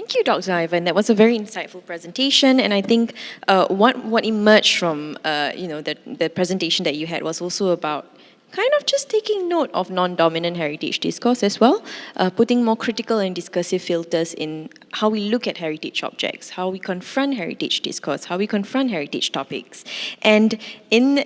Thank you, Dr. Ivan. That was a very insightful presentation, and I think what emerged from the presentation that you had was also about kind of just taking note of non-dominant heritage discourse as well, putting more critical and discursive filters in how we look at heritage objects, how we confront heritage discourse, how we confront heritage topics. And in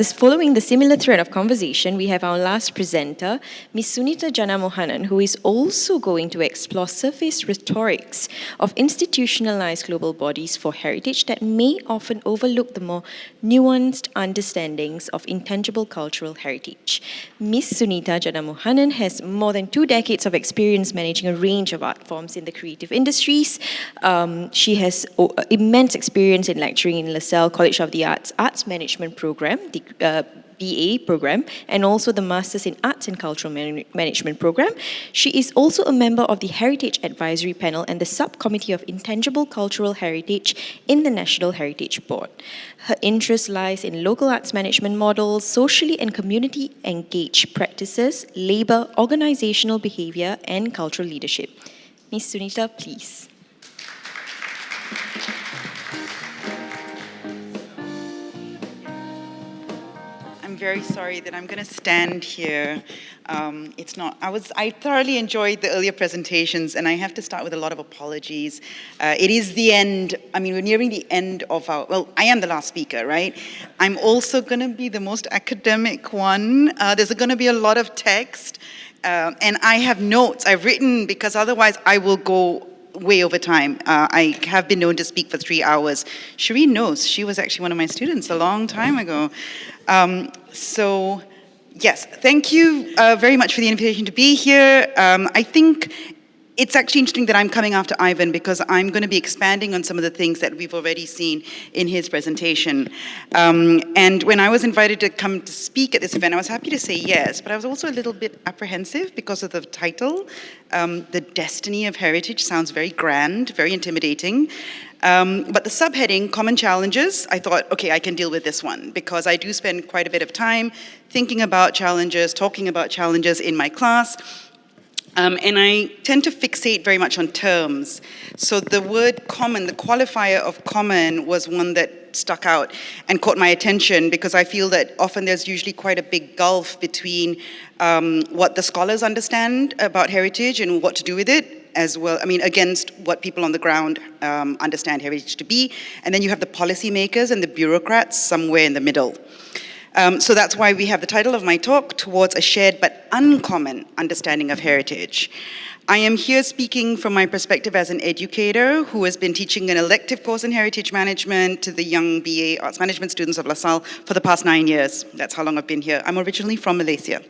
following the similar thread of conversation, we have our last presenter, Ms. Sunita Janamohanan, who is also going to explore surface rhetorics of institutionalized global bodies for heritage that may often overlook the more nuanced understandings of intangible cultural heritage. Ms. Sunita Janamohanan has more than 2 decades of experience managing a range of art forms in the creative industries. She has immense experience in lecturing in LaSalle College of the Arts Management Program, the BA program, and also the Masters in Arts and Cultural Management program. She is also a member of the Heritage Advisory Panel and the Subcommittee of Intangible Cultural Heritage in the National Heritage Board. Her interest lies in local arts management models, socially and community engaged practices, labor, organizational behavior, and cultural leadership. Ms. Sunita, please. I'm very sorry that I'm going to stand here. I thoroughly enjoyed the earlier presentations, and I have to start with a lot of apologies. It is the end. We're nearing the end of I am the last speaker, right? I'm also going to be the most academic one. There's going to be a lot of text, and I have notes I've written because otherwise I will go way over time. I have been known to speak for 3 hours. Shireen knows. She was actually one of my students a long time ago. Yes, thank you very much for the invitation to be here. I think it's actually interesting that I'm coming after Ivan because I'm going to be expanding on some of the things that we've already seen in his presentation. And when I was invited to come to speak at this event, I was happy to say yes, but I was also a little bit apprehensive because of the title. The Destiny of Heritage sounds very grand, very intimidating. But the subheading, Common Challenges, I thought, okay, I can deal with this one because I do spend quite a bit of time thinking about challenges, talking about challenges in my class. And I tend to fixate very much on terms. So the word common, the qualifier of common was one that stuck out and caught my attention because I feel that often there's usually quite a big gulf between what the scholars understand about heritage and what to do with it as well, against what people on the ground understand heritage to be. And then you have the policymakers and the bureaucrats somewhere in the middle. So that's why we have the title of my talk, Towards a Shared but Uncommon Understanding of Heritage. I am here speaking from my perspective as an educator who has been teaching an elective course in heritage management to the young BA Arts Management students of LaSalle for the past 9 years. That's how long I've been here. I'm originally from Malaysia.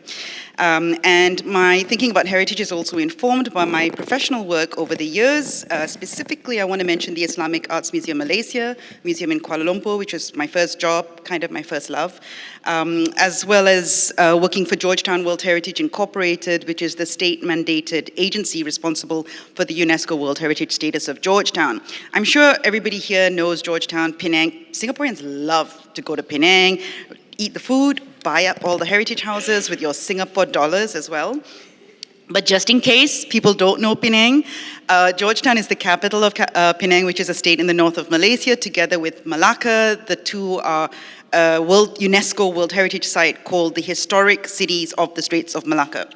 And my thinking about heritage is also informed by my professional work over the years. Specifically, I want to mention the Islamic Arts Museum Malaysia, museum in Kuala Lumpur, which was my first job, kind of my first love, as well as working for Georgetown World Heritage Incorporated, which is the state-mandated agency responsible for the UNESCO World Heritage status of Georgetown. I'm sure everybody here knows Georgetown, Penang. Singaporeans love to go to Penang, eat the food, buy up all the heritage houses with your Singapore dollars as well. But just in case people don't know Penang, Georgetown is the capital of Penang, which is a state in the north of Malaysia, together with Malacca. The two are UNESCO World Heritage Site called the Historic Cities of the Straits of Malacca.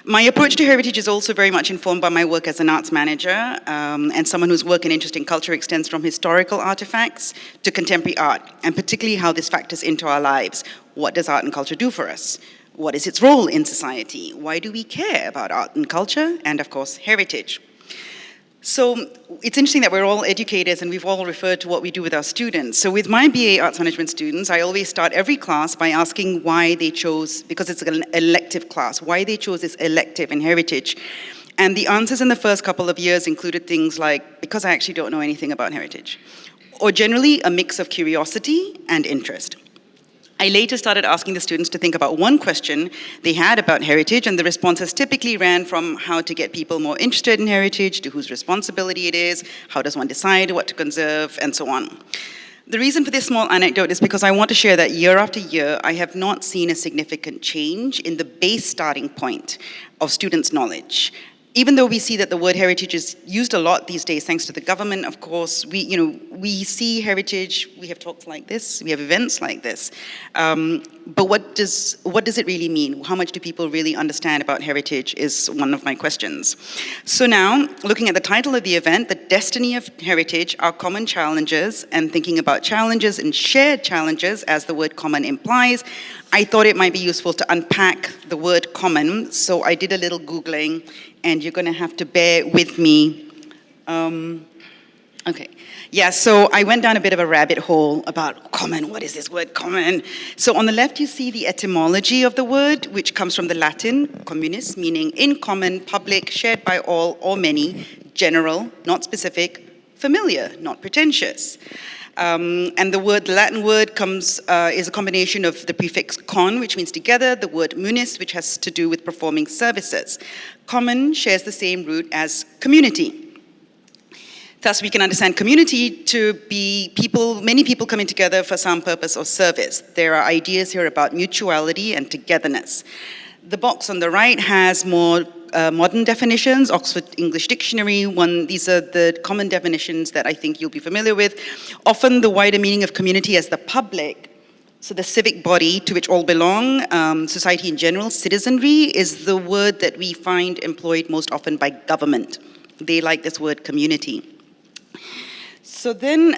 My approach to heritage is also very much informed by my work as an arts manager and someone whose work and interest in culture extends from historical artifacts to contemporary art, and particularly how this factors into our lives. What does art and culture do for us? What is its role in society? Why do we care about art and culture? And of course, heritage. So it's interesting that we're all educators and we've all referred to what we do with our students. So with my BA Arts Management students, I always start every class by asking why they chose, because it's an elective class, why they chose this elective in heritage. And the answers in the first couple of years included things like, because I actually don't know anything about heritage, or generally a mix of curiosity and interest. I later started asking the students to think about one question they had about heritage, and the responses typically ran from how to get people more interested in heritage, to whose responsibility it is, how does one decide what to conserve, and so on. The reason for this small anecdote is because I want to share that year after year, I have not seen a significant change in the base starting point of students' knowledge. even though we see that the word heritage is used a lot these days, thanks to the government, of course, we see heritage, we have talks like this, we have events like this. But what does it really mean? How much do people really understand about heritage is one of my questions. So now, looking at the title of the event, The Destiny of Heritage, Our Common Challenges, and thinking about challenges and shared challenges, as the word common implies, I thought it might be useful to unpack the word common. So I did a little Googling, and you're going to have to bear with me. Okay. Yeah, so I went down a bit of a rabbit hole about common. What is this word common? So on the left, you see the etymology of the word, which comes from the Latin communis, meaning in common, public, shared by all or many, general, not specific, familiar, not pretentious. And the Latin word is a combination of the prefix con, which means together, the word munis, which has to do with performing services. Common shares the same root as community. Thus, we can understand community to be many people coming together for some purpose or service. There are ideas here about mutuality and togetherness. The box on the right has more modern definitions, Oxford English Dictionary. These are the common definitions that I think you'll be familiar with. Often the wider meaning of community as the public, so the civic body to which all belong, society in general, citizenry, is the word that we find employed most often by government. They like this word community. So then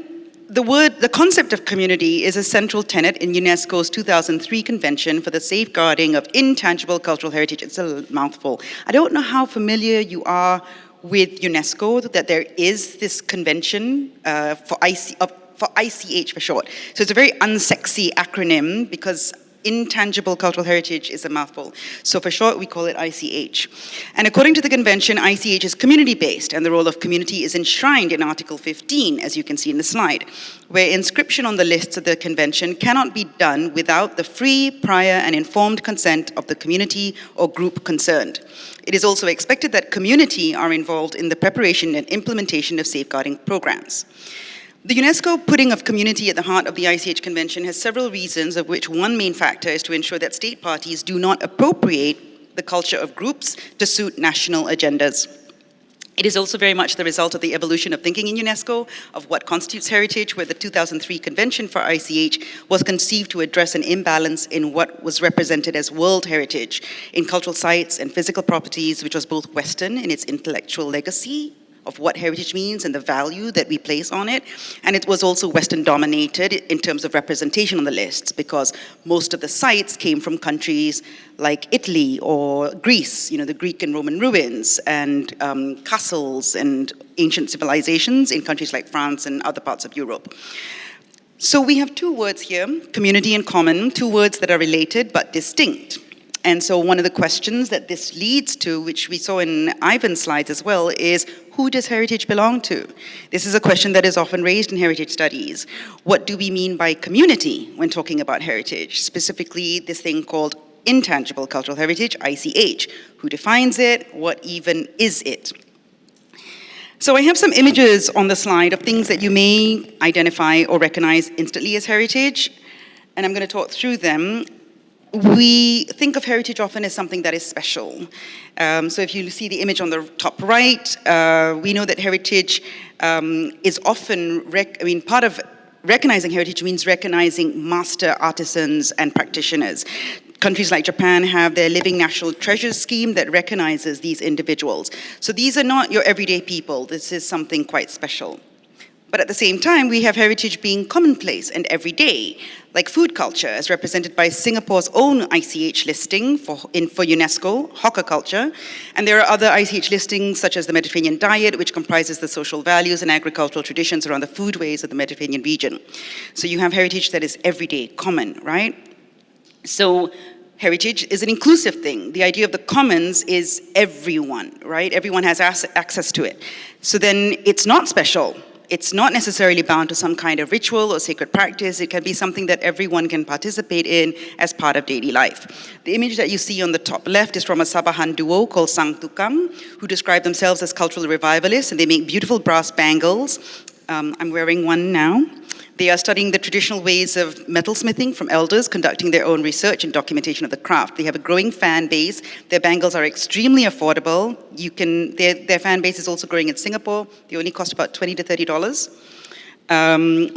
the concept of community is a central tenet in UNESCO's 2003 Convention for the Safeguarding of Intangible Cultural Heritage. It's a mouthful. I don't know how familiar you are with UNESCO, that there is this convention for ICH for short. So it's a very unsexy acronym because intangible cultural heritage is a mouthful. So for short, we call it ICH. And according to the convention, ICH is community-based, and the role of community is enshrined in Article 15, as you can see in the slide, where inscription on the lists of the convention cannot be done without the free, prior, and informed consent of the community or group concerned. It is also expected that community are involved in the preparation and implementation of safeguarding programs. The UNESCO putting of community at the heart of the ICH Convention has several reasons, of which one main factor is to ensure that state parties do not appropriate the culture of groups to suit national agendas. It is also very much the result of the evolution of thinking in UNESCO of what constitutes heritage, where the 2003 Convention for ICH was conceived to address an imbalance in what was represented as world heritage in cultural sites and physical properties, which was both Western in its intellectual legacy of what heritage means and the value that we place on it. And it was also Western dominated in terms of representation on the lists, because most of the sites came from countries like Italy or Greece, the Greek and Roman ruins, and castles and ancient civilizations in countries like France and other parts of Europe. So we have two words here, community and common, two words that are related but distinct. And so one of the questions that this leads to, which we saw in Ivan's slides as well, is who does heritage belong to? This is a question that is often raised in heritage studies. What do we mean by community when talking about heritage? Specifically, this thing called intangible cultural heritage, ICH. Who defines it? What even is it? So I have some images on the slide of things that you may identify or recognize instantly as heritage, and I'm going to talk through them. We think of heritage often as something that is special. So if you see the image on the top right, we know that heritage is often, part of recognizing heritage means recognizing master artisans and practitioners. Countries like Japan have their Living National Treasures scheme that recognizes these individuals. So these are not your everyday people. This is something quite special. But at the same time, we have heritage being commonplace and everyday, like food culture, as represented by Singapore's own ICH listing for UNESCO, hawker culture. And there are other ICH listings, such as the Mediterranean diet, which comprises the social values and agricultural traditions around the foodways of the Mediterranean region. So you have heritage that is everyday, common, right? So heritage is an inclusive thing. The idea of the commons is everyone, right? Everyone has access to it. So then it's not special. It's not necessarily bound to some kind of ritual or sacred practice. It can be something that everyone can participate in as part of daily life. The image that you see on the top left is from a Sabahan duo called Sang Tukang, who describe themselves as cultural revivalists, and they make beautiful brass bangles. I'm wearing one now. They are studying the traditional ways of metalsmithing from elders, conducting their own research and documentation of the craft. They have a growing fan base. Their bangles are extremely affordable. Their fan base is also growing in Singapore. They only cost about $20 to $30.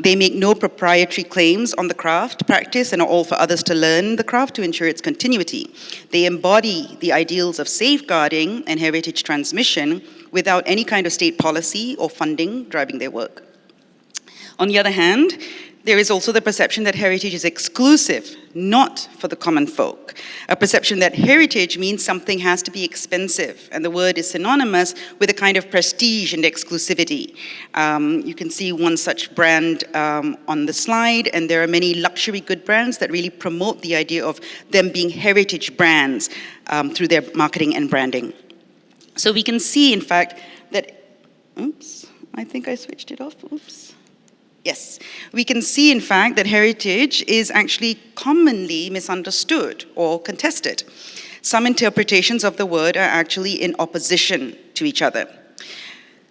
They make no proprietary claims on the craft practice and are all for others to learn the craft to ensure its continuity. They embody the ideals of safeguarding and heritage transmission without any kind of state policy or funding driving their work. On the other hand, there is also the perception that heritage is exclusive, not for the common folk. A perception that heritage means something has to be expensive, and the word is synonymous with a kind of prestige and exclusivity. You can see one such brand on the slide, and there are many luxury good brands that really promote the idea of them being heritage brands through their marketing and branding. So we can see, in fact, that, oops, I think I switched it off, oops. Yes, we can see, in fact, that heritage is actually commonly misunderstood or contested. Some interpretations of the word are actually in opposition to each other.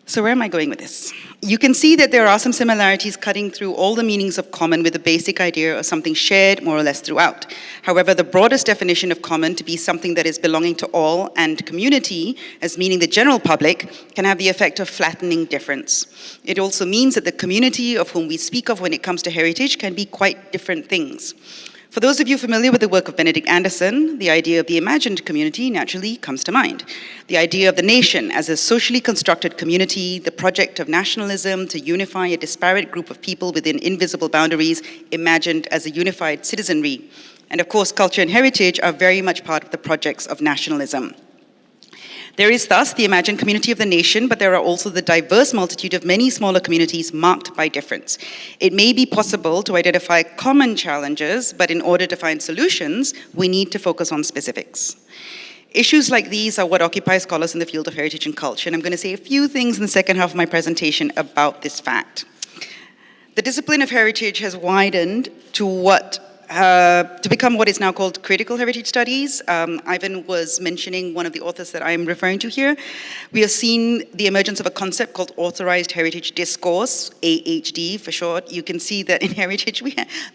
So where am I going with this? You can see that there are some similarities cutting through all the meanings of common with the basic idea of something shared more or less throughout. However, the broadest definition of common to be something that is belonging to all and community, as meaning the general public, can have the effect of flattening difference. It also means that the community of whom we speak of when it comes to heritage can be quite different things. For those of you familiar with the work of Benedict Anderson, the idea of the imagined community naturally comes to mind. The idea of the nation as a socially constructed community, the project of nationalism to unify a disparate group of people within invisible boundaries, imagined as a unified citizenry. And of course, culture and heritage are very much part of the projects of nationalism. There is thus the imagined community of the nation, but there are also the diverse multitude of many smaller communities marked by difference. It may be possible to identify common challenges, but in order to find solutions, we need to focus on specifics. Issues like these are what occupy scholars in the field of heritage and culture, and I'm going to say a few things in the second half of my presentation about this fact. The discipline of heritage has widened to become what is now called critical heritage studies. Ivan was mentioning one of the authors that I'm referring to here. We have seen the emergence of a concept called authorized heritage discourse, AHD for short. You can see that in heritage,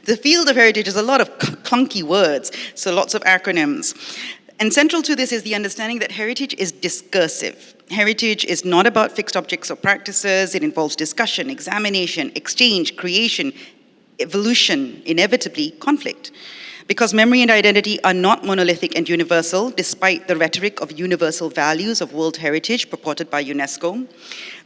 the field of heritage is a lot of clunky words, so lots of acronyms. And central to this is the understanding that heritage is discursive. Heritage is not about fixed objects or practices. It involves discussion, examination, exchange, creation, evolution, inevitably conflict. Because memory and identity are not monolithic and universal, despite the rhetoric of universal values of world heritage purported by UNESCO,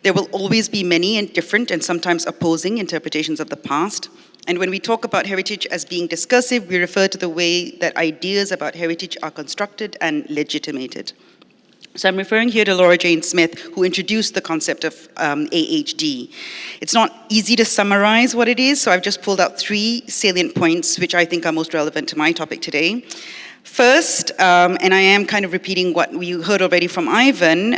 there will always be many and different and sometimes opposing interpretations of the past. And when we talk about heritage as being discursive, we refer to the way that ideas about heritage are constructed and legitimated. So I'm referring here to Laura Jane Smith, who introduced the concept of AHD. It's not easy to summarize what it is, so I've just pulled out 3 salient points which I think are most relevant to my topic today. First, and I am kind of repeating what we heard already from Ivan,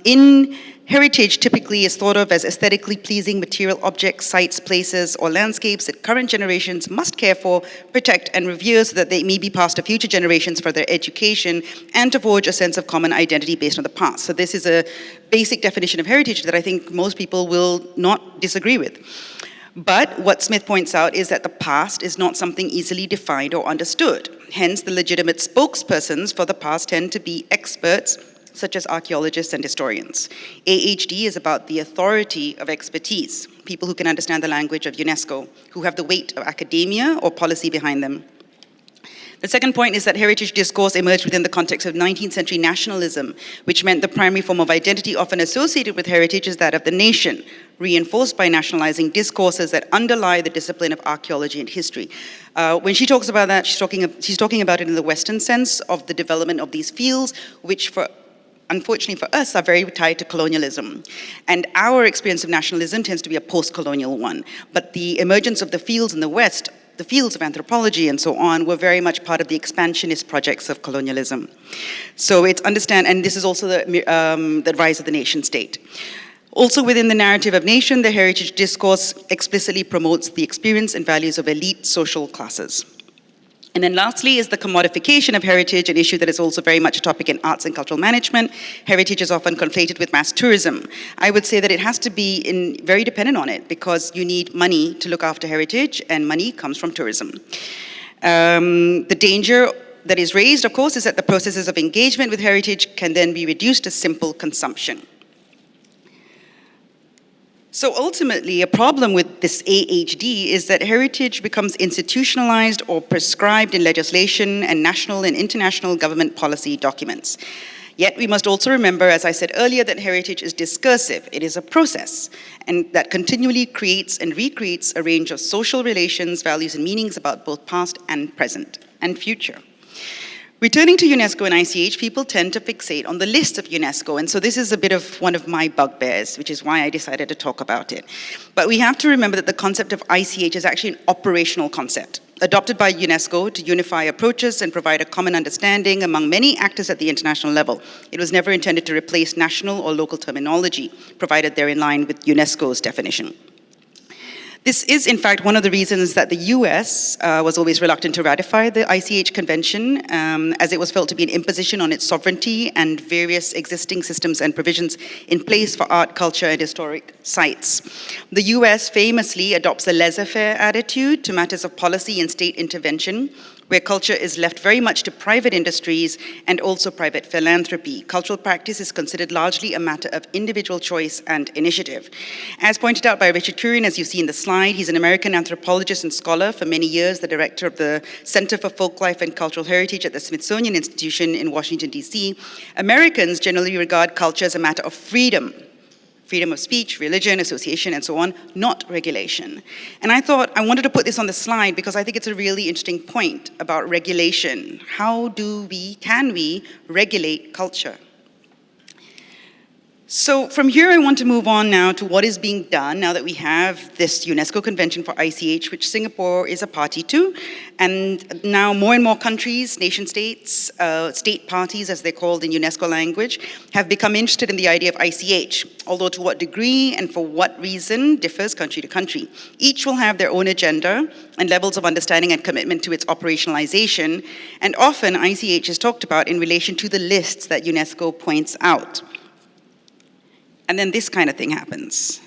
in heritage typically is thought of as aesthetically pleasing material objects, sites, places, or landscapes that current generations must care for, protect, and revere so that they may be passed to future generations for their education and to forge a sense of common identity based on the past. So this is a basic definition of heritage that I think most people will not disagree with. But what Smith points out is that the past is not something easily defined or understood. Hence, the legitimate spokespersons for the past tend to be experts such as archaeologists and historians. AHD is about the authority of expertise, people who can understand the language of UNESCO, who have the weight of academia or policy behind them. The second point is that heritage discourse emerged within the context of 19th century nationalism, which meant the primary form of identity often associated with heritage is that of the nation, reinforced by nationalizing discourses that underlie the discipline of archaeology and history. When she talks about that, she's talking about it in the Western sense of the development of these fields, which unfortunately for us, are very tied to colonialism. And our experience of nationalism tends to be a post-colonial one. But the emergence of the fields in the West, the fields of anthropology and so on, were very much part of the expansionist projects of colonialism. So it's and this is also the rise of the nation state. Also within the narrative of nation, the heritage discourse explicitly promotes the experience and values of elite social classes. And then lastly is the commodification of heritage, an issue that is also very much a topic in arts and cultural management. Heritage is often conflated with mass tourism. I would say that it has to be very dependent on it, because you need money to look after heritage, and money comes from tourism. The danger that is raised, of course, is that the processes of engagement with heritage can then be reduced to simple consumption. So ultimately, a problem with this AHD is that heritage becomes institutionalized or prescribed in legislation and national and international government policy documents. Yet we must also remember, as I said earlier, that heritage is discursive. It is a process, and that continually creates and recreates a range of social relations, values, and meanings about both past and present and future. Returning to UNESCO and ICH, people tend to fixate on the list of UNESCO, and so this is a bit of one of my bugbears, which is why I decided to talk about it. But we have to remember that the concept of ICH is actually an operational concept, adopted by UNESCO to unify approaches and provide a common understanding among many actors at the international level. It was never intended to replace national or local terminology, provided they're in line with UNESCO's definition. This is, in fact, one of the reasons that the US was always reluctant to ratify the ICH Convention, as it was felt to be an imposition on its sovereignty and various existing systems and provisions in place for art, culture, and historic sites. The US famously adopts a laissez-faire attitude to matters of policy and state intervention, where culture is left very much to private industries and also private philanthropy. Cultural practice is considered largely a matter of individual choice and initiative. As pointed out by Richard Curran, as you see in the slide, he's an American anthropologist and scholar, for many years the director of the Center for Folklife and Cultural Heritage at the Smithsonian Institution in Washington, D.C. Americans generally regard culture as a matter of freedom of speech, religion, association, and so on, not regulation. And I thought I wanted to put this on the slide because I think it's a really interesting point about regulation. How can we regulate culture? So from here, I want to move on now to what is being done now that we have this UNESCO Convention for ICH, which Singapore is a party to. And now more and more countries, nation states, state parties, as they're called in UNESCO language, have become interested in the idea of ICH, although to what degree and for what reason differs country to country. Each will have their own agenda and levels of understanding and commitment to its operationalization. And often ICH is talked about in relation to the lists that UNESCO points out. And then this kind of thing happens.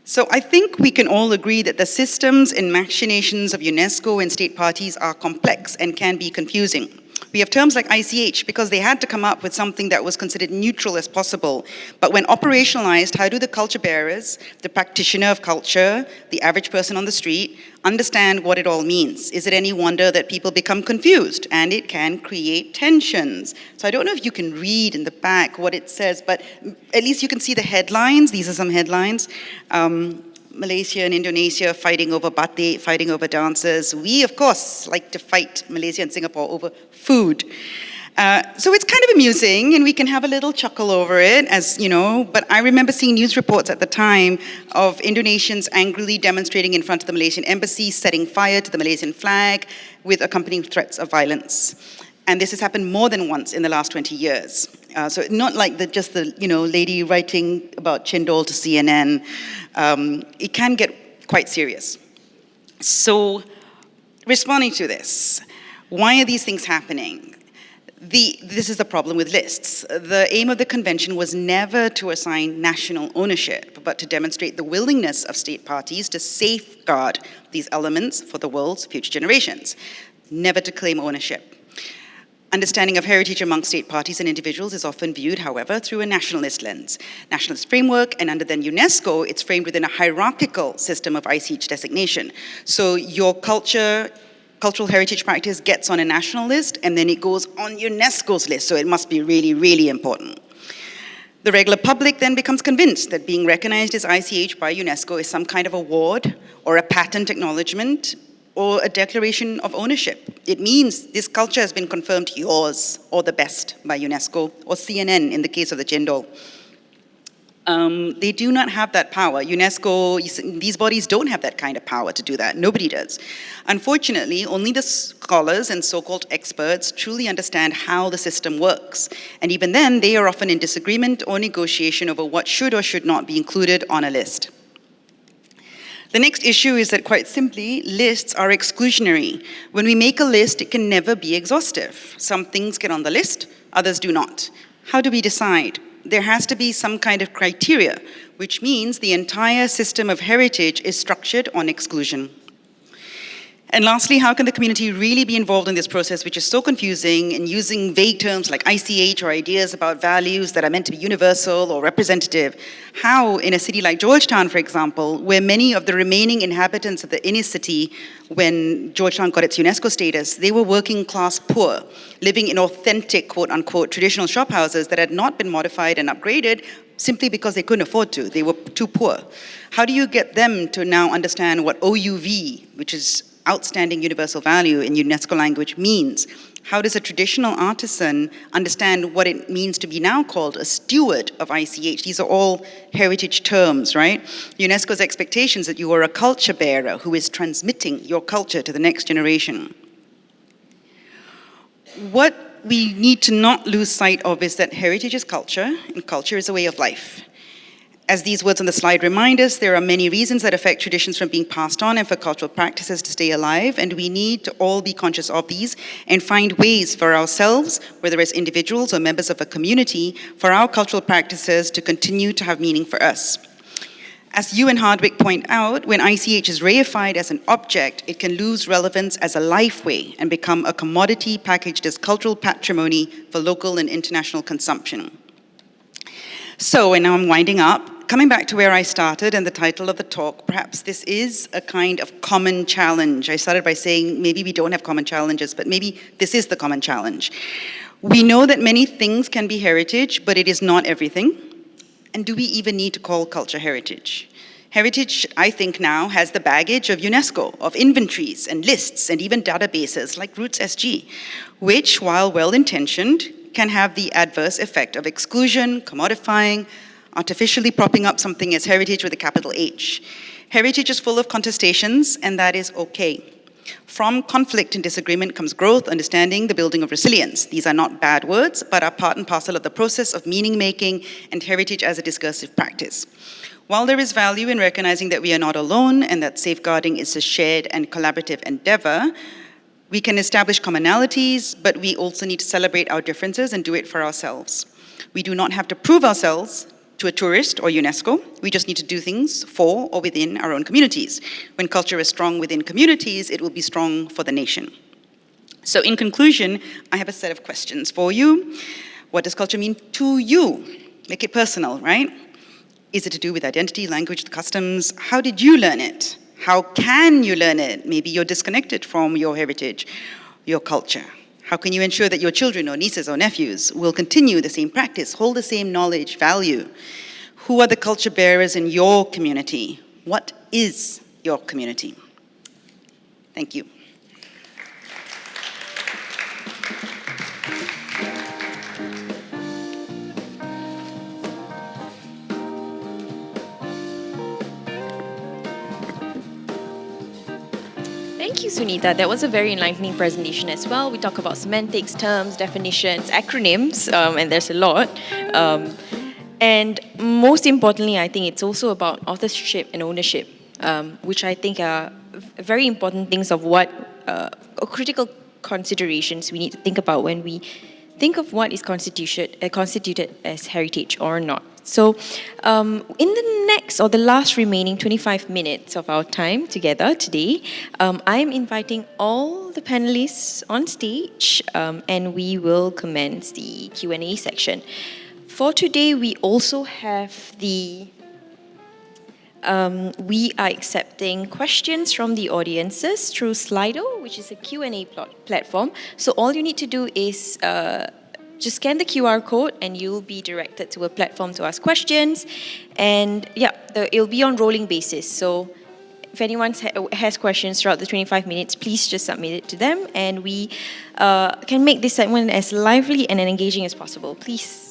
So I think we can all agree that the systems and machinations of UNESCO and state parties are complex and can be confusing. We have terms like ICH because they had to come up with something that was considered neutral as possible. But when operationalized, how do the culture bearers, the practitioner of culture, the average person on the street, understand what it all means? Is it any wonder that people become confused? And it can create tensions. So I don't know if you can read in the back what it says, but at least you can see the headlines. These are some headlines. Malaysia and Indonesia fighting over batik, fighting over dancers. We, of course, like to fight Malaysia and Singapore over food. So it's kind of amusing, and we can have a little chuckle over it, as you know, but I remember seeing news reports at the time of Indonesians angrily demonstrating in front of the Malaysian embassy, setting fire to the Malaysian flag with accompanying threats of violence. And this has happened more than once in the last 20 years. So not like just the lady writing about Chendol to CNN. It can get quite serious. So responding to this, why are these things happening? This is the problem with lists. The aim of the convention was never to assign national ownership, but to demonstrate the willingness of state parties to safeguard these elements for the world's future generations, never to claim ownership. Understanding of heritage among state parties and individuals is often viewed, however, through a nationalist lens. Nationalist framework, and under then UNESCO, it's framed within a hierarchical system of ICH designation. So your cultural heritage practice gets on a national list, and then it goes on UNESCO's list, so it must be really, really important. The regular public then becomes convinced that being recognized as ICH by UNESCO is some kind of award or a patent acknowledgement or a declaration of ownership. It means this culture has been confirmed yours or the best by UNESCO or CNN in the case of the Chendol. They do not have that power. UNESCO, these bodies don't have that kind of power to do that. Nobody does. Unfortunately, only the scholars and so-called experts truly understand how the system works. And even then, they are often in disagreement or negotiation over what should or should not be included on a list. The next issue is that, quite simply, lists are exclusionary. When we make a list, it can never be exhaustive. Some things get on the list, others do not. How do we decide? There has to be some kind of criteria, which means the entire system of heritage is structured on exclusion. And lastly, how can the community really be involved in this process, which is so confusing, and using vague terms like ICH or ideas about values that are meant to be universal or representative? How, in a city like Georgetown, for example, where many of the remaining inhabitants of the inner city, when Georgetown got its UNESCO status, they were working class poor, living in authentic, quote unquote, traditional shop houses that had not been modified and upgraded simply because they couldn't afford to. They were too poor. How do you get them to now understand what OUV, which is outstanding universal value in UNESCO language, means? How does a traditional artisan understand what it means to be now called a steward of ICH? These are all heritage terms, right? UNESCO's expectations that you are a culture bearer who is transmitting your culture to the next generation. What we need to not lose sight of is that heritage is culture, and culture is a way of life. As these words on the slide remind us, there are many reasons that affect traditions from being passed on and for cultural practices to stay alive, and we need to all be conscious of these and find ways for ourselves, whether as individuals or members of a community, for our cultural practices to continue to have meaning for us. As you and Hardwick point out, when ICH is reified as an object, it can lose relevance as a lifeway and become a commodity packaged as cultural patrimony for local and international consumption. So, and now I'm winding up. Coming back to where I started and the title of the talk, perhaps this is a kind of common challenge. I started by saying maybe we don't have common challenges, but maybe this is the common challenge. We know that many things can be heritage, but it is not everything. And do we even need to call culture heritage? Heritage, I think now, has the baggage of UNESCO, of inventories and lists and even databases like Roots SG, which, while well-intentioned, can have the adverse effect of exclusion, commodifying, artificially propping up something as heritage with a capital H. Heritage is full of contestations, and that is okay. From conflict and disagreement comes growth, understanding, the building of resilience. These are not bad words, but are part and parcel of the process of meaning-making and heritage as a discursive practice. While there is value in recognizing that we are not alone and that safeguarding is a shared and collaborative endeavor, we can establish commonalities, but we also need to celebrate our differences and do it for ourselves. We do not have to prove ourselves to a tourist or UNESCO. We just need to do things for or within our own communities. When culture is strong within communities, it will be strong for the nation. So in conclusion, I have a set of questions for you. What does culture mean to you? Make it personal, right? Is it to do with identity, language, customs? How did you learn it? How can you learn it? Maybe you're disconnected from your heritage, your culture. How can you ensure that your children or nieces or nephews will continue the same practice, hold the same knowledge, value? Who are the culture bearers in your community? What is your community? Thank you. Thank you, Sunita. That was a very enlightening presentation as well. We talk about semantics, terms, definitions, acronyms, and there's a lot. And most importantly, I think it's also about authorship and ownership, which I think are very important things of what critical considerations we need to think about when we think of what is constituted as heritage or not. So in the next or the last remaining 25 minutes of our time together today, I'm inviting all the panelists on stage and we will commence the Q&A section. For today, we also have we are accepting questions from the audiences through Slido, which is a Q&A platform. So all you need to do is just scan the QR code and you'll be directed to a platform to ask questions. And yeah, it'll be on rolling basis. So if anyone has questions throughout the 25 minutes, please just submit it to them and we can make this segment as lively and engaging as possible. Please.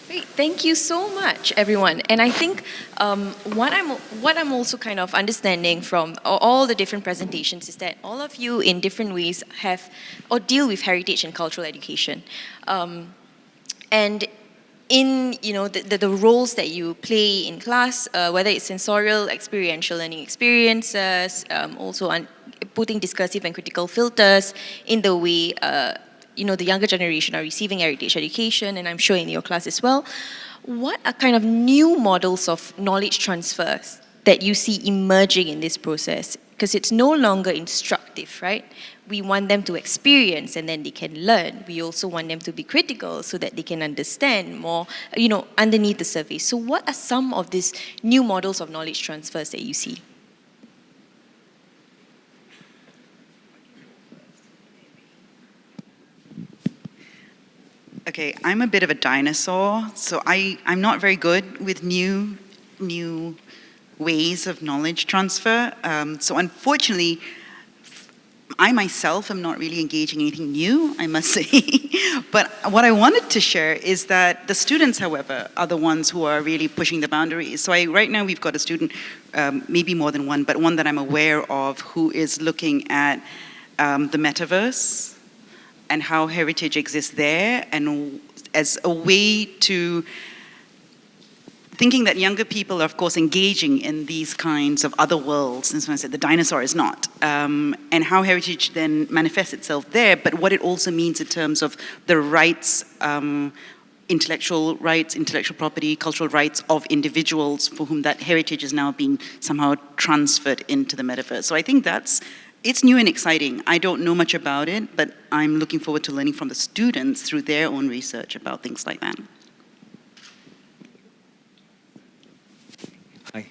Great, thank you so much, everyone. And I think what I'm also kind of understanding from all the different presentations is that all of you, in different ways, have or deal with heritage and cultural education, and in the roles that you play in class, whether it's sensorial, experiential learning experiences, also putting discursive and critical filters in the way the younger generation are receiving heritage education, and I'm sure in your class as well. What are kind of new models of knowledge transfers that you see emerging in this process? Because it's no longer instructive, right? We want them to experience and then they can learn. We also want them to be critical so that they can understand more, underneath the surface. So what are some of these new models of knowledge transfers that you see? Okay, I'm a bit of a dinosaur, so I'm not very good with new ways of knowledge transfer. So unfortunately, I myself am not really engaging in anything new, I must say. But what I wanted to share is that the students, however, are the ones who are really pushing the boundaries. So right now we've got a student, maybe more than one, but one that I'm aware of, who is looking at the metaverse and how heritage exists there, and as a way to thinking that younger people are, of course, engaging in these kinds of other worlds, and so I said the dinosaur is not, and how heritage then manifests itself there, but what it also means in terms of the rights, intellectual rights, intellectual property, cultural rights of individuals for whom that heritage is now being somehow transferred into the metaverse. So I think it's new and exciting. I don't know much about it, but I'm looking forward to learning from the students through their own research about things like that. Hi.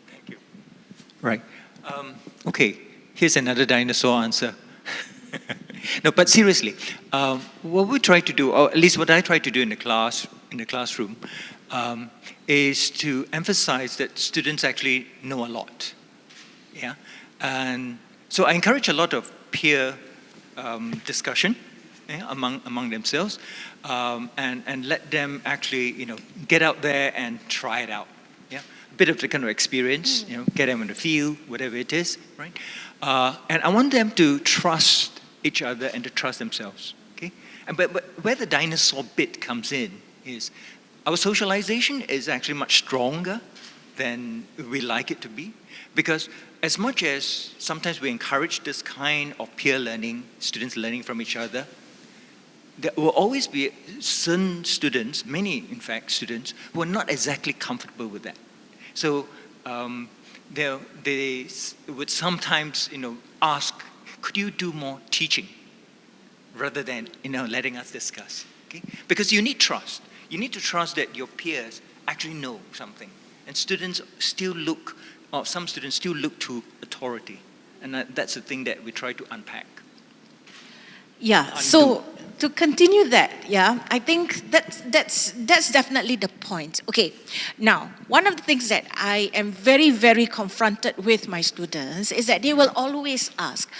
Thank you. Right. Okay, here's another dinosaur answer. No, but seriously, what we try to do, or at least what I try to do in the classroom, is to emphasize that students actually know a lot. Yeah, and so I encourage a lot of peer discussion, among themselves, and let them actually get out there and try it out. Yeah, a bit of the kind of experience, get them in the field, whatever it is, right? And I want them to trust each other and to trust themselves. Okay, but where the dinosaur bit comes in is our socialization is actually much stronger than we like it to be, because as much as sometimes we encourage this kind of peer learning, students learning from each other, there will always be certain students, many in fact students, who are not exactly comfortable with that. So they would sometimes ask, could you do more teaching rather than letting us discuss? Okay? Because you need trust. You need to trust that your peers actually know something. And students still look, or some students still look to authority. And that's the thing that we try to unpack. Yeah, so to continue that, I think that's definitely the point. Okay, now, one of the things that I am very, very confronted with my students is that they will always ask,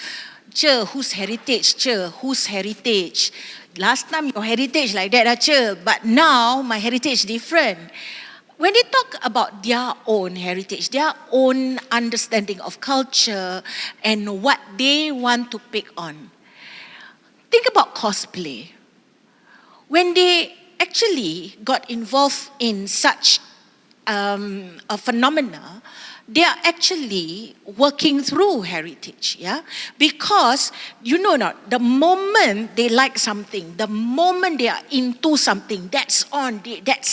Che, whose heritage? Che, whose heritage? Last time your heritage like that, Che, but now my heritage different. When they talk about their own heritage, their own understanding of culture and what they want to pick on, think about cosplay. When they actually got involved in such a phenomena, they are actually working through heritage, because the moment they like something, the moment they are into something, that's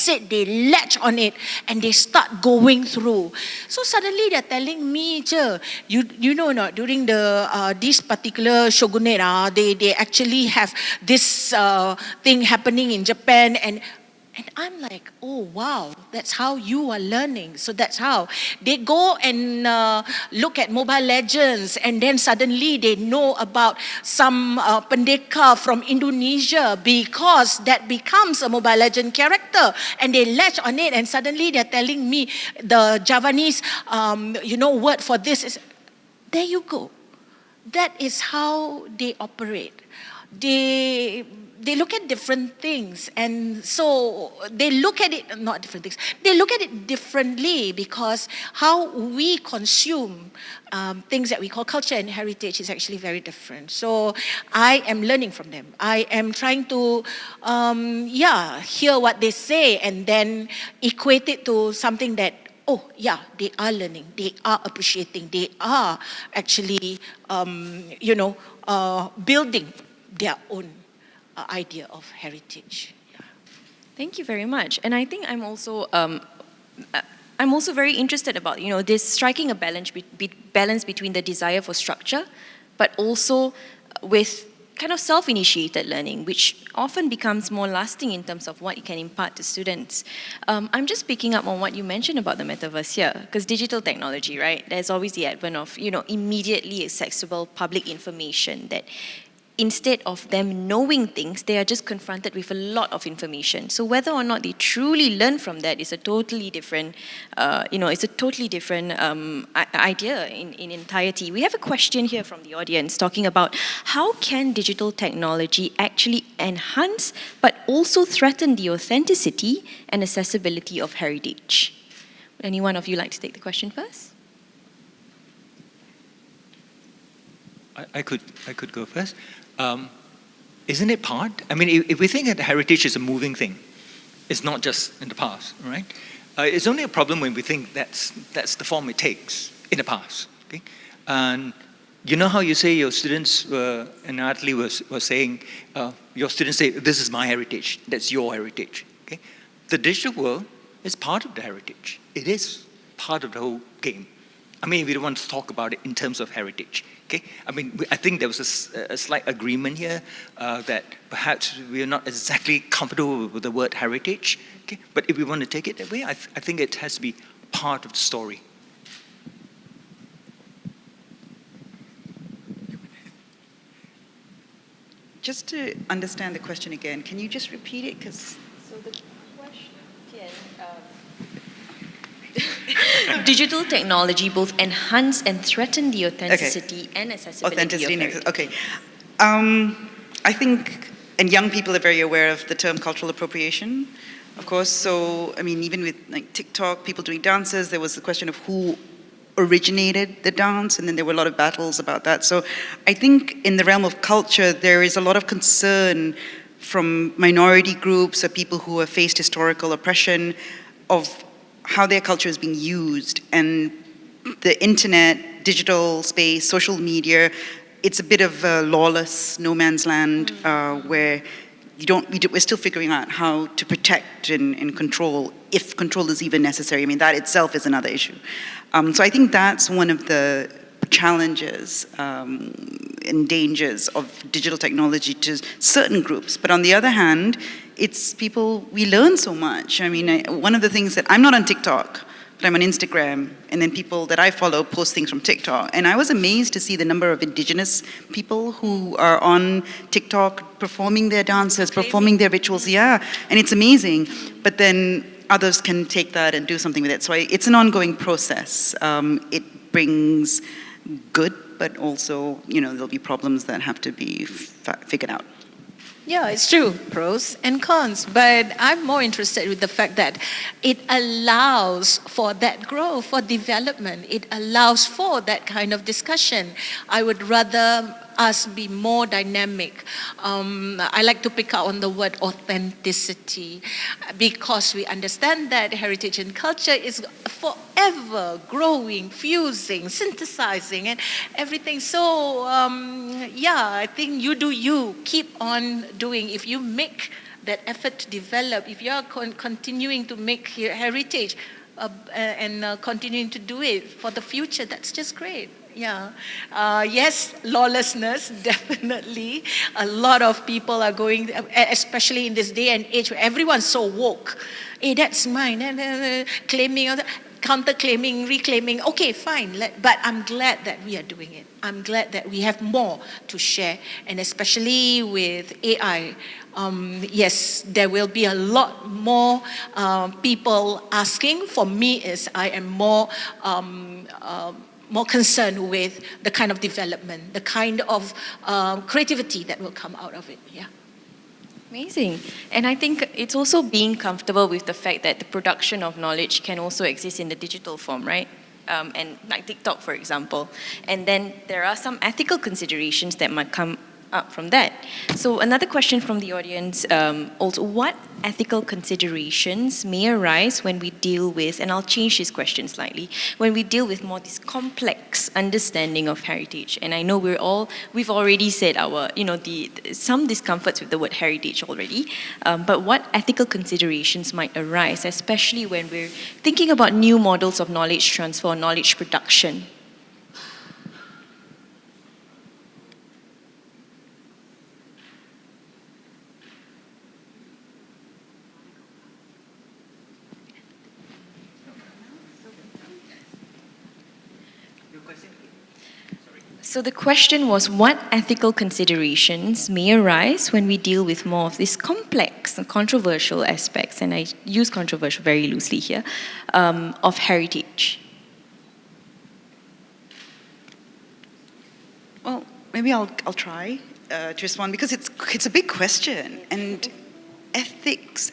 it, they latch on it and they start going through. So suddenly they're telling me, during the this particular shogunate, they actually have this thing happening in Japan, and I'm like, oh wow, that's how you are learning. So that's how they go and look at Mobile Legends, and then suddenly they know about some pendekar from Indonesia because that becomes a Mobile Legend character, and they latch on it, and suddenly they're telling me the Javanese, word for this is. there you go. That is how they operate. They look at different things, and so they look at it, not different things, they look at it differently, because how we consume things that we call culture and heritage is actually very different. So I am learning from them. I am trying to hear what they say and then equate it to something that, oh yeah, they are learning, they are appreciating, they are actually building their own idea of heritage. Yeah. Thank you very much. And I think I'm also very interested about, this striking a balance between the desire for structure, but also with kind of self-initiated learning, which often becomes more lasting in terms of what it can impart to students. I'm just picking up on what you mentioned about the metaverse here, because digital technology, right? There's always the advent of, immediately accessible public information that instead of them knowing things, they are just confronted with a lot of information. So whether or not they truly learn from that is a totally different, idea in entirety. We have a question here from the audience talking about how can digital technology actually enhance but also threaten the authenticity and accessibility of heritage? Would any one of you like to take the question first? I could go first. Isn't it part? I mean, if we think that heritage is a moving thing, it's not just in the past, right? It's only a problem when we think that's the form it takes in the past. Okay, and you know how you say your students and Natalie was saying, your students say, "This is my heritage. That's your heritage." Okay, the digital world is part of the heritage. It is part of the whole game. I mean, we don't want to talk about it in terms of heritage. Okay, I mean, I think there was a slight agreement here that perhaps we are not exactly comfortable with the word heritage. Okay, but if we want to take it that way, I think it has to be part of the story. Just to understand the question again, can you just repeat it? Because so the question, digital technology both enhance and threaten the authenticity and accessibility of heritage. Okay. I think, and young people are very aware of the term cultural appropriation, of course. So, I mean, even with like TikTok, people doing dances, there was the question of who originated the dance, and then there were a lot of battles about that. So I think in the realm of culture, there is a lot of concern from minority groups or people who have faced historical oppression of how their culture is being used, and the internet, digital space, social media, it's a bit of a lawless no man's land where we're still figuring out how to protect and control, if control is even necessary. I mean, that itself is another issue. So I think that's one of the challenges and dangers of digital technology to certain groups. But on the other hand, it's people, we learn so much. I mean, one of the things that, I'm not on TikTok, but I'm on Instagram, and then people that I follow post things from TikTok. And I was amazed to see the number of indigenous people who are on TikTok performing their dances, performing their rituals, yeah, and it's amazing. But then others can take that and do something with it. So it's an ongoing process. It brings good, but also, there'll be problems that have to be figured out. Yeah, it's true, pros and cons, but I'm more interested with the fact that it allows for that growth, for development. It allows for that kind of discussion. I would rather us be more dynamic. I like to pick up on the word authenticity, because we understand that heritage and culture is forever growing, fusing, synthesizing, and everything. So, I think you do you. Keep on doing. If you make that effort to develop, if you are continuing to make your heritage and continuing to do it for the future, that's just great. Yeah. Yes, lawlessness, definitely. A lot of people are going, especially in this day and age where everyone's so woke. Hey, that's mine. Claiming, counter-claiming, reclaiming. Okay, fine. But I'm glad that we are doing it. I'm glad that we have more to share. And especially with AI, yes, there will be a lot more people asking. For me, I am more more concerned with the kind of development, the kind of creativity that will come out of it. Yeah. Amazing. And I think it's also being comfortable with the fact that the production of knowledge can also exist in the digital form, right? And like TikTok, for example. And then there are some ethical considerations that might come up from that. So another question from the audience, also, what ethical considerations may arise when we deal with, and I'll change this question slightly, when we deal with more this complex understanding of heritage? And I know we've already said our, some discomforts with the word heritage already, but what ethical considerations might arise, especially when we're thinking about new models of knowledge transfer, knowledge production? So the question was, what ethical considerations may arise when we deal with more of these complex and controversial aspects, and I use controversial very loosely here, of heritage? Well, maybe I'll try to respond, because it's a big question, and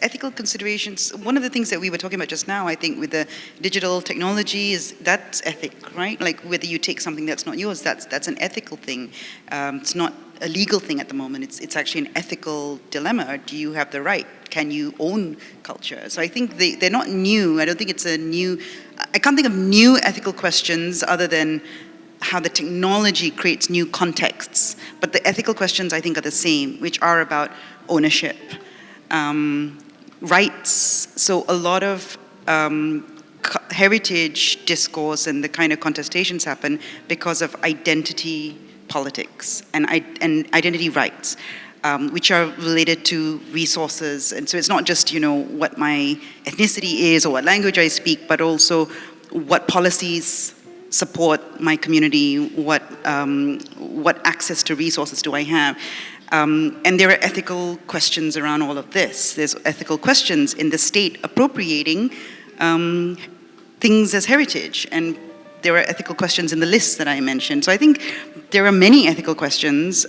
ethical considerations. One of the things that we were talking about just now, I think, with the digital technology is that's ethic, right? Like whether you take something that's not yours, that's an ethical thing. It's not a legal thing at the moment. It's actually an ethical dilemma. Do you have the right? Can you own culture? So I think they're not new. I don't think it's a new. I can't think of new ethical questions other than how the technology creates new contexts. But the ethical questions, I think, are the same, which are about ownership. Rights. So a lot of heritage discourse and the kind of contestations happen because of identity politics and identity rights, which are related to resources. And so it's not just, what my ethnicity is or what language I speak, but also what policies support my community, what access to resources do I have. And there are ethical questions around all of this. There's ethical questions in the state appropriating things as heritage, and there are ethical questions in the lists that I mentioned. So I think there are many ethical questions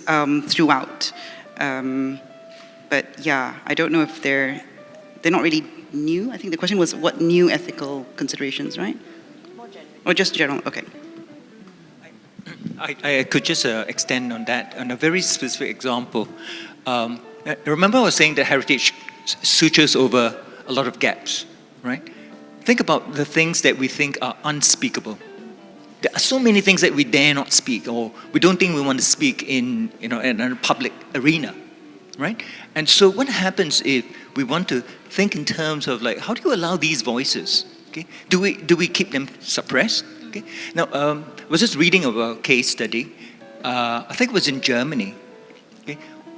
throughout. But yeah, I don't know if they're not really new. I think the question was what new ethical considerations, right? More general. Or just general, okay. I could just extend on that, on a very specific example. Remember I was saying that heritage sutures over a lot of gaps, right? Think about the things that we think are unspeakable. There are so many things that we dare not speak, or we don't think we want to speak in a public arena, right? And so what happens if we want to think in terms of like, how do you allow these voices? Okay? Do we keep them suppressed? Okay? Now, I was just reading about a case study. I think it was in Germany. Okay?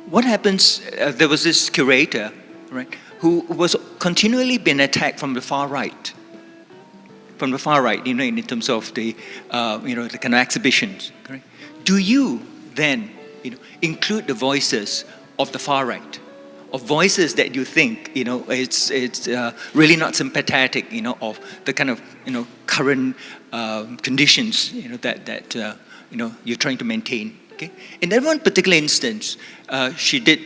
What happens? There was this curator, right, who was continually being attacked from the far right. From the far right, in terms of the the kind of exhibitions. Correct? Do you then, include the voices of the far right, of voices that you think, it's really not sympathetic, of the kind of current conditions, that you're trying to maintain. Okay? In that one particular instance, she did,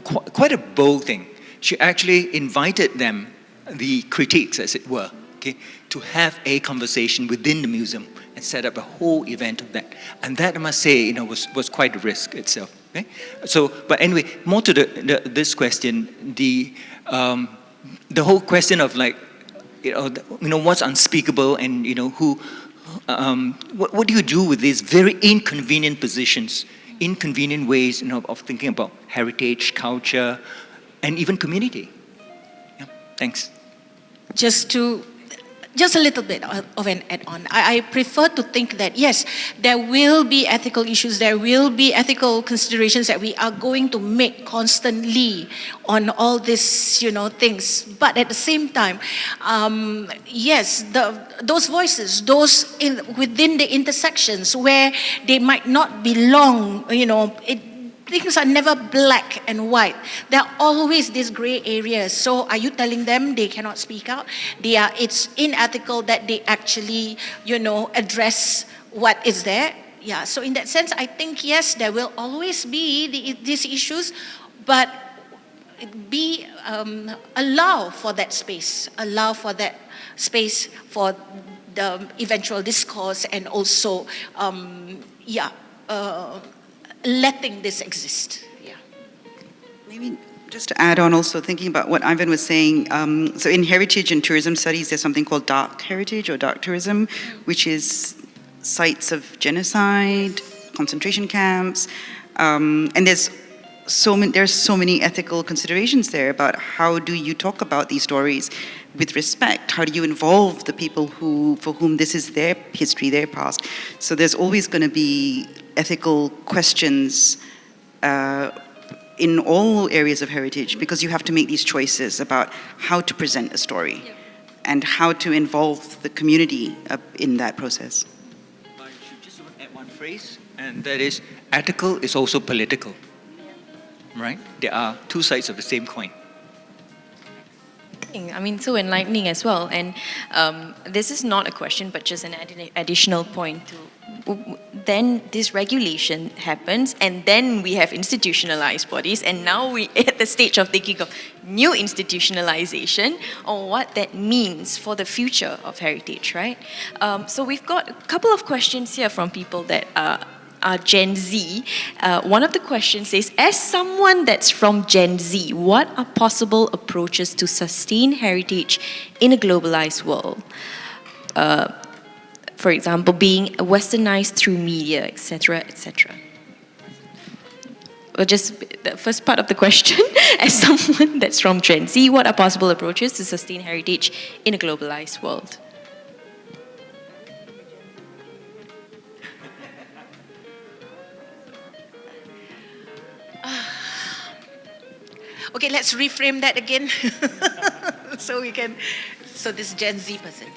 quite a bold thing. She actually invited them, the critiques, as it were, okay, to have a conversation within the museum and set up a whole event of that. And that, I must say, was quite a risk itself. Okay? So, but anyway, more to this question, the whole question of like, what's unspeakable, and who, what do you do with these very inconvenient positions, inconvenient ways, of thinking about heritage, culture, and even community? Yeah. Thanks. Just a little bit of an add-on. I prefer to think that, yes, there will be ethical issues, there will be ethical considerations that we are going to make constantly on all these, things. But at the same time, yes, those voices, within the intersections where they might not belong, things are never black and white. There are always these gray areas. So are you telling them they cannot speak out? It's unethical that they actually, address what is there. Yeah, so in that sense, I think, yes, there will always be these issues, but allow for that space, for the eventual discourse, and also, letting this exist. Yeah. Maybe just to add on, also thinking about what Ivan was saying, so in heritage and tourism studies, there's something called dark heritage or dark tourism, which is sites of genocide, concentration camps, and there's so many ethical considerations there about how do you talk about these stories with respect? How do you involve the people for whom this is their history, their past? So there's always going to be ethical questions in all areas of heritage, because you have to make these choices about how to present a story and how to involve the community in that process. I should just add one phrase, and that is, ethical is also political. Right? There are two sides of the same coin. I mean, so enlightening as well. And this is not a question, but just an additional point to. Then this regulation happens, and then we have institutionalized bodies, and now we at the stage of thinking of new institutionalization on what that means for the future of heritage, right? So we've got a couple of questions here from people that are Gen Z. One of the questions is, as someone that's from Gen Z, what are possible approaches to sustain heritage in a globalized world? For example, being westernized through media, etc., etc. Well, just the first part of the question, as someone that's from Gen Z, what are possible approaches to sustain heritage in a globalized world? Okay, let's reframe that again. So this Gen Z person,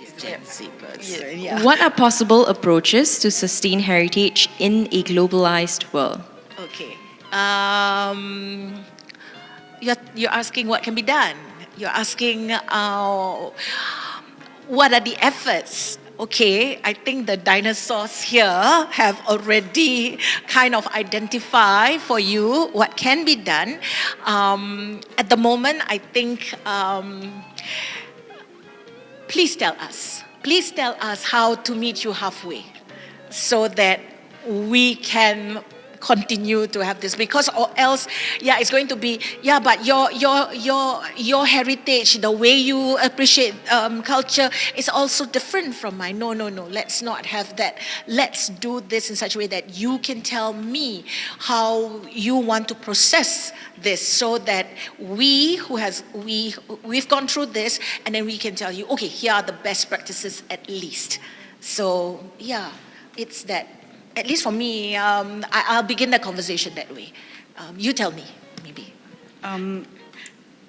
yeah. What are possible approaches to sustain heritage in a globalized world? Okay. You're asking what can be done. You're asking what are the efforts. Okay, I think the dinosaurs here have already kind of identified for you what can be done. At the moment, I think, please tell us how to meet you halfway so that we can continue to have this, because or else it's going to be but your heritage, the way you appreciate culture is also different from mine. No, let's not have that. Let's do this in such a way that you can tell me how you want to process this, so that we've gone through this, and then we can tell you, okay, here are the best practices at least. So it's that. At least for me, I'll begin the conversation that way. You tell me, maybe.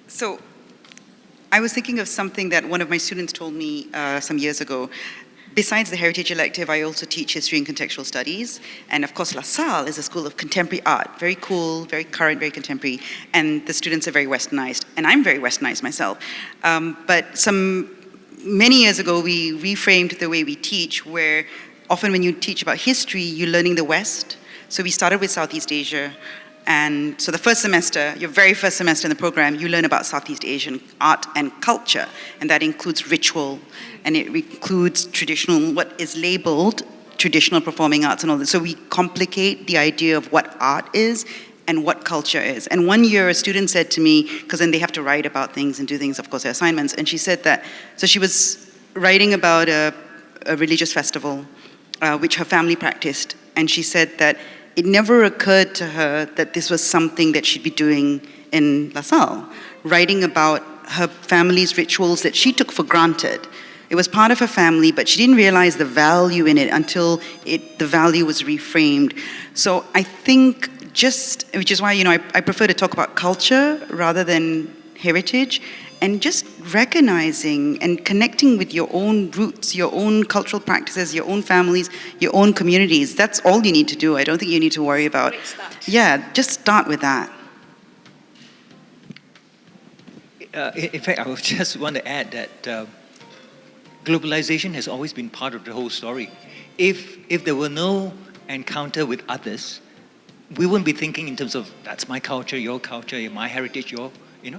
So I was thinking of something that one of my students told me some years ago. Besides the Heritage Elective, I also teach history and contextual studies. And of course, La Salle is a school of contemporary art. Very cool, very current, very contemporary. And the students are very westernized. And I'm very westernized myself. But many years ago, we reframed the way we teach, where often when you teach about history, you're learning the West. So we started with Southeast Asia. And so the first semester, your very first semester in the program, you learn about Southeast Asian art and culture. And that includes ritual, and it includes traditional, what is labeled traditional performing arts and all that. So we complicate the idea of what art is and what culture is. And one year a student said to me, because then they have to write about things and do things, of course, their assignments. And she said that, so she was writing about a religious festival, which her family practiced. And she said that it never occurred to her that this was something that she'd be doing in La Salle, writing about her family's rituals that she took for granted. It was part of her family, but she didn't realize the value in it until the value was reframed. So I think which is why, I prefer to talk about culture rather than heritage and just recognizing and connecting with your own roots, your own cultural practices, your own families, your own communities. That's all you need to do. I don't think you need to worry about. Great start. Yeah, just start with that. In fact, I would just want to add that globalization has always been part of the whole story. If there were no encounter with others, we wouldn't be thinking in terms of that's my culture, my heritage,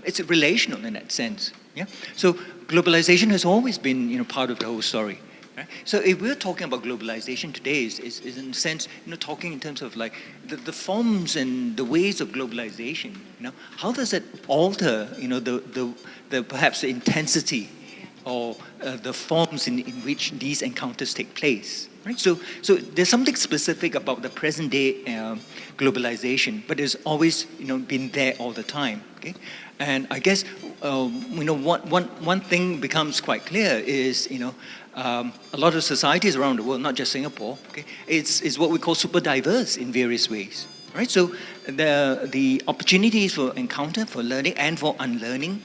it's relational in that sense. Yeah. So globalization has always been part of the whole story. Right? So if we're talking about globalization today, is in a sense talking in terms of like the forms and the ways of globalization. How does it alter the perhaps the intensity or the forms in which these encounters take place. Right? So there's something specific about the present day globalization, but it's always been there all the time. Okay, and I guess one thing becomes quite clear is a lot of societies around the world, not just Singapore, okay, it's what we call super diverse in various ways. Right? So the opportunities for encounter, for learning, and for unlearning,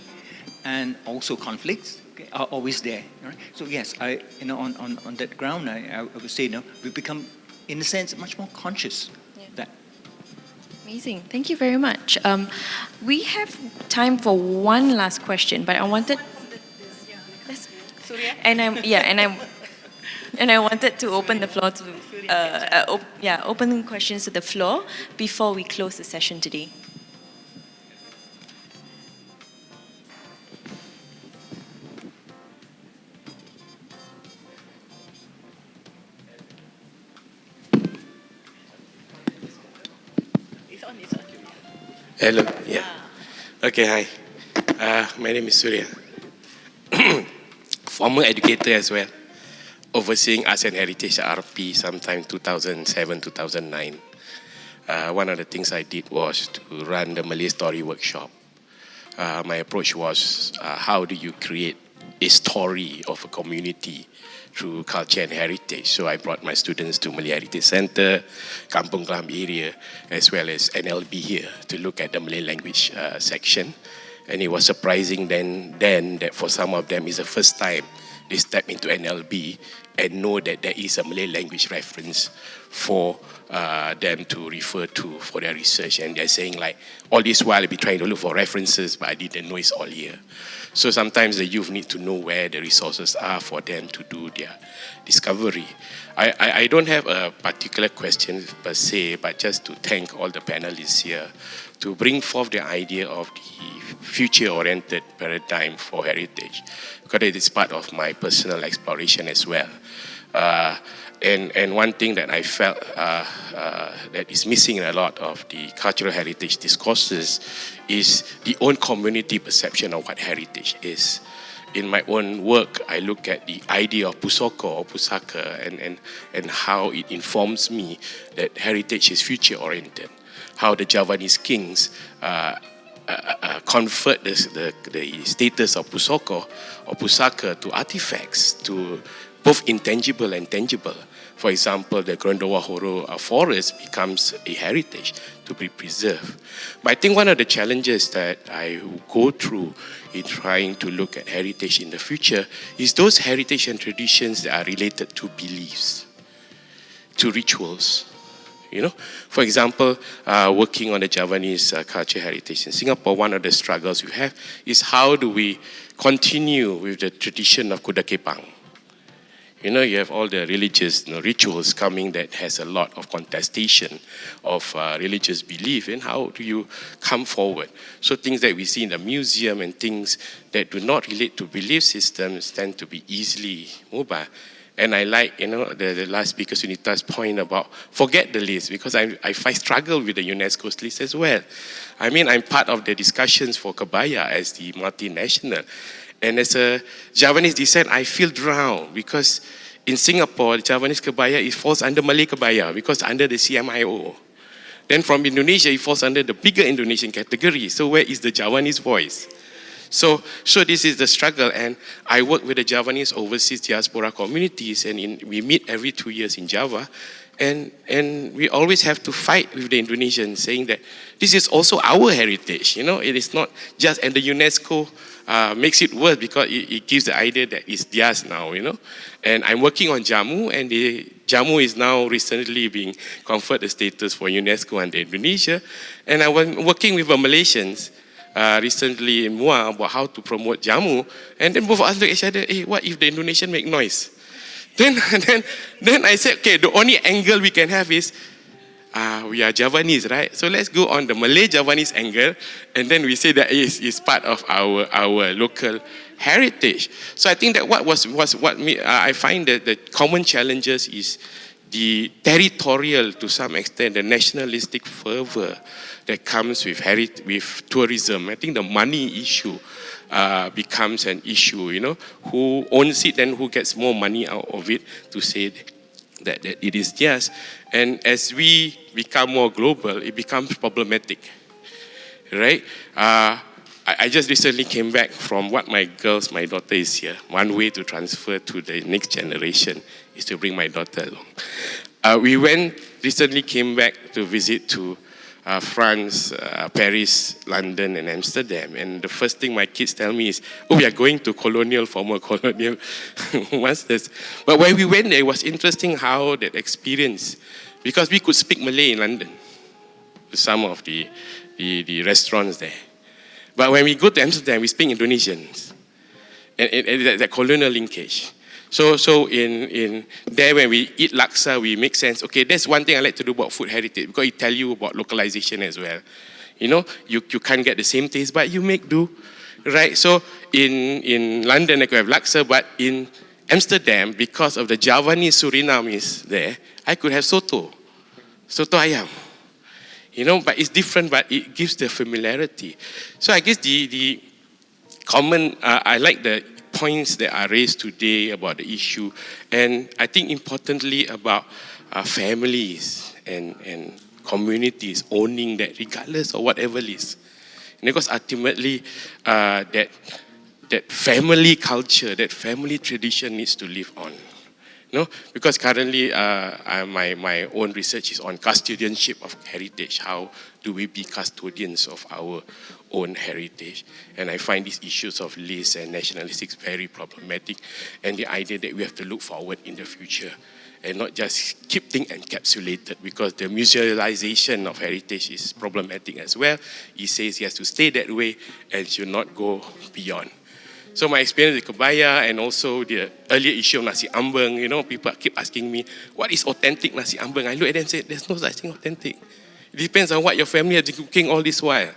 and also conflicts are always there. Right? So yes, on that ground, I would say we become, in a sense, much more conscious of that. Amazing. Thank you very much. We have time for one last question, but I wanted. And I wanted to open the floor to open questions to the floor before we close the session today. Hello. Yeah. Okay. Hi. My name is Surya. Former educator as well, overseeing Arts and Heritage at RP sometime 2007, 2009. One of the things I did was to run the Malay Story Workshop. My approach was how do you create a story of a community through culture and heritage. So I brought my students to Malay Heritage Center, Kampung Glam area, as well as NLB here to look at the Malay language section. And it was surprising then that for some of them it's the first time they step into NLB and know that there is a Malay language reference for them to refer to for their research. And they're saying like, all this while I've been trying to look for references, but I didn't know it's all here. So sometimes the youth need to know where the resources are for them to do their discovery. I don't have a particular question per se, but just to thank all the panelists here to bring forth the idea of the future-oriented paradigm for heritage, because it is part of my personal exploration as well. And one thing that I felt that is missing in a lot of the cultural heritage discourses is the own community perception of what heritage is. In my own work, I look at the idea of pusoko or pusaka and how it informs me that heritage is future-oriented. How the Javanese kings convert the status of pusoko or pusaka to artifacts, to both intangible and tangible. For example, the Grondowa Horo forest becomes a heritage to be preserved. But I think one of the challenges that I go through in trying to look at heritage in the future is those heritage and traditions that are related to beliefs, to rituals. For example, working on the Javanese culture heritage in Singapore, one of the struggles we have is how do we continue with the tradition of Kuda Kepang. You have all the religious rituals coming that has a lot of contestation of religious belief, and how do you come forward? So things that we see in the museum and things that do not relate to belief systems tend to be easily mobile. And I like, the last speaker, Sunita's point about forget the list, because I struggle with the UNESCO's list as well. I mean, I'm part of the discussions for Kebaya as the multinational. And as a Javanese descent, I feel drowned because in Singapore, the Javanese Kebaya, it falls under Malay Kebaya because under the CMIO. Then from Indonesia, it falls under the bigger Indonesian category. So where is the Javanese voice? So this is the struggle, and I work with the Javanese overseas diaspora communities, and we meet every 2 years in Java, And we always have to fight with the Indonesians, saying that this is also our heritage. It is not just, and the UNESCO makes it worse because it gives the idea that it's theirs now. And I'm working on Jamu, and the Jamu is now recently being conferred the status for UNESCO under Indonesia. And I was working with the Malaysians recently in Muar about how to promote Jamu, and then both of us look at each other, hey, what if the Indonesian make noise? Then I said, okay, the only angle we can have is, we are Javanese, right? So let's go on the Malay Javanese angle, and then we say that is part of our local heritage. So I think that I find that the common challenges is the territorial, to some extent, the nationalistic fervor that comes with tourism. I think the money issue becomes an issue, who owns it and who gets more money out of it to say that it is theirs. And as we become more global, it becomes problematic, right? I just recently came back from my daughter is here. One way to transfer to the next generation is to bring my daughter along. We recently came back to visit to France, Paris, London, and Amsterdam. And the first thing my kids tell me is, we are going to former colonial masters. But when we went there, it was interesting how that experience, because we could speak Malay in London, to some of the restaurants there. But when we go to Amsterdam, we speak Indonesians. And that colonial linkage. So in there, when we eat laksa, we make sense. Okay, that's one thing I like to do about food heritage, because it tell you about localization as well. You can't get the same taste, but you make do, right? So in London, I could have laksa, but in Amsterdam, because of the Javanese Surinamese there, I could have soto ayam. But it's different, but it gives the familiarity. So I guess the common, I like the points that are raised today about the issue, and I think importantly about families and communities owning that regardless of whatever it is. Because ultimately that family culture, that family tradition needs to live on. Because currently my own research is on custodianship of heritage. How do we be custodians of our own heritage? And I find these issues of lists and nationalistics very problematic, and the idea that we have to look forward in the future and not just keep things encapsulated, because the musealization of heritage is problematic as well. He says he has to stay that way and should not go beyond. So my experience with kebaya and also the earlier issue of nasi ambeng, people keep asking me, what is authentic nasi ambeng? I look at them and say, there's no such thing authentic. It depends on what your family has been cooking all this while.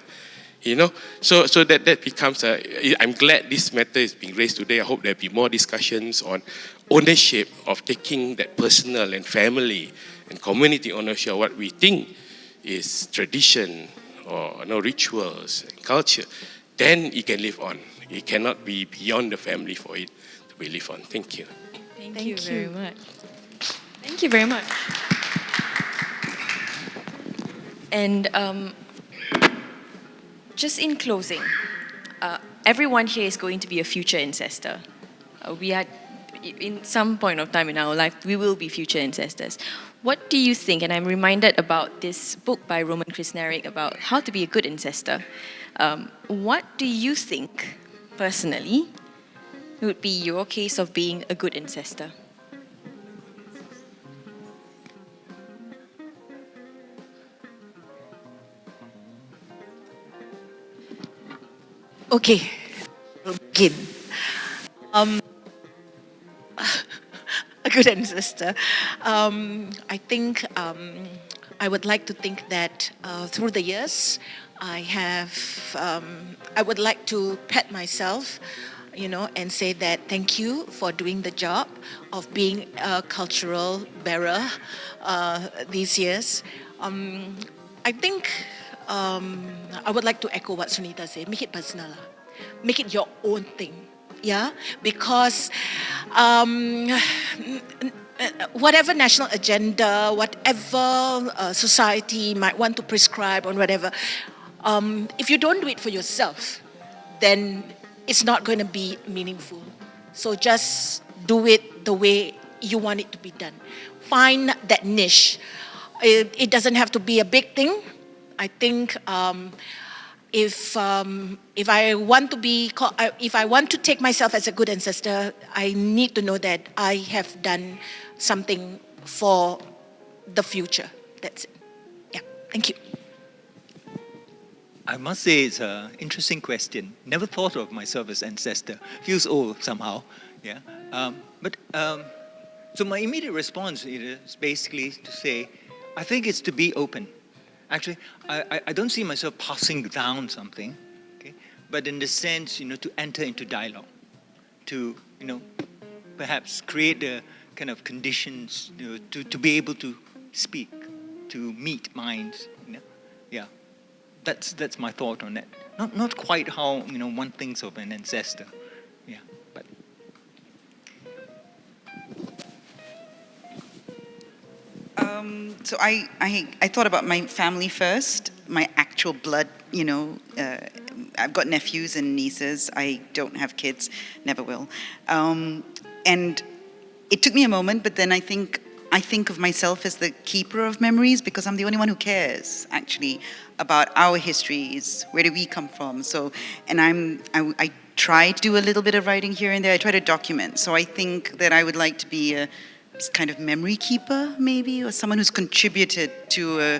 So that becomes I'm glad this matter is being raised today. I hope there'll be more discussions on ownership of taking that personal and family and community ownership of what we think is tradition or rituals and culture. Then it can live on. It cannot be beyond the family for it to be lived on. Thank you. Thank you very much. Thank you very much. And just in closing, everyone here is going to be a future ancestor. We are, in some point of time in our life, we will be future ancestors. What do you think, and I'm reminded about this book by Roman Krishnarik about how to be a good ancestor. What do you think, personally, would be your case of being a good ancestor? Okay, we'll begin. A good ancestor. I think I would like to think that through the years, I would like to pat myself, and say that thank you for doing the job of being a cultural bearer these years. I think I would like to echo what Sunita said. Make it personal. Make it your own thing. Yeah? Because whatever national agenda, whatever society might want to prescribe or whatever, if you don't do it for yourself, then it's not going to be meaningful. So just do it the way you want it to be done. find that niche. It doesn't have to be a big thing. I think if I want to if I want to take myself as a good ancestor, I need to know that I have done something for the future. That's it. Yeah, thank you. I must say it's an interesting question. Never thought of myself as ancestor. Feels old somehow. Yeah. So my immediate response is basically to say, I think it's to be open. Actually, I don't see myself passing down something, okay? But in the sense, to enter into dialogue, to, perhaps create the kind of conditions to be able to speak, to meet minds, Yeah, that's my thought on that. Not quite how, one thinks of an ancestor, yeah, but. So I thought about my family first, my actual blood, I've got nephews and nieces. I don't have kids, never will. And it took me a moment, but then I think of myself as the keeper of memories because I'm the only one who cares, actually, about our histories. Where do we come from? So, and I try to do a little bit of writing here and there. I try to document. So I think that I would like to be a kind of memory keeper, maybe, or someone who's contributed to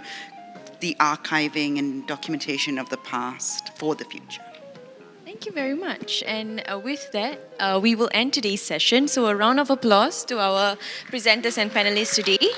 the archiving and documentation of the past for the future. Thank you very much. And with that, we will end today's session. So a round of applause to our presenters and panelists today.